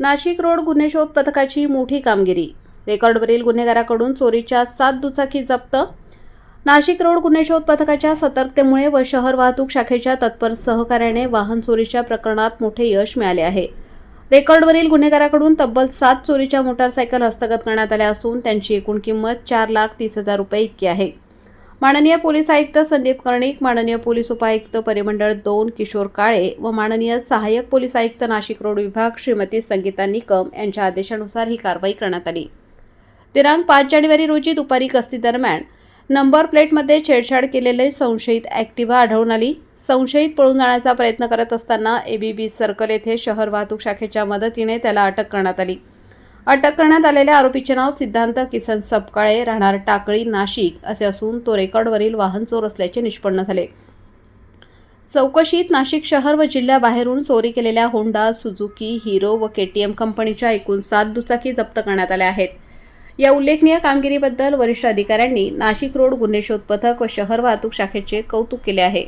Nashik road गुन्हे शोध पथकाची मोठी कामगिरी. रेकॉर्डवरील गुन्हेगाराकडून चोरीच्या 7 दुचाकी जप्त. नाशिक रोड गुन्हे शोध पथकाच्या सतर्कतेमुळे व शहर वाहतूक शाखेच्या तत्पर सहकार्याने वाहन चोरीच्या प्रकरणात मोठे यश मिळाले आहे. रेकॉर्डवरील गुन्हेगाराकडून तब्बल 7 चोरीच्या मोटारसायकल हस्तगत करण्यात आल्या असून त्यांची एकूण किंमत 4,30,000 रुपये इतकी आहे. माननीय पोलीस आयुक्त संदीप कर्णिक, माननीय पोलीस उपायुक्त परिमंडळ 2 किशोर काळे व माननीय सहाय्यक पोलीस आयुक्त नाशिक रोड विभाग श्रीमती संगीता निकम यांच्या आदेशानुसार ही कारवाई करण्यात आली. दिनांक 5 जानेवारी रोजी दुपारी गस्ती दरम्यान नंबर प्लेटमध्ये छेडछाड केलेले संशयित ॲक्टिव्हा आढळून आली. संशयित पळून जाण्याचा प्रयत्न करत असताना ABB सर्कल येथे शहर वाहतूक शाखेच्या मदतीने त्याला अटक करण्यात आली. अटक करण्यात आलेल्या आरोपीचे नाव सिद्धांत किसन सपकाळे, राहणार टाकळी, नाशिक असे असून तो रेकॉर्डवरील वाहन चोर असल्याचे निष्पन्न झाले. चौकशीत नाशिक शहर व जिल्ह्याबाहेरून चोरी केलेल्या होंडा, सुझुकी, हिरो व KTM कंपनीच्या एकूण 7 दुचाकी जप्त करण्यात आल्या आहेत. या उल्लेखनीय कामगिरीबद्दल वरिष्ठ अधिकाऱ्यांनी नाशिक रोड गुन्हे शोध पथक व शहर वाहतूक शाखेचे कौतुक केले आहे.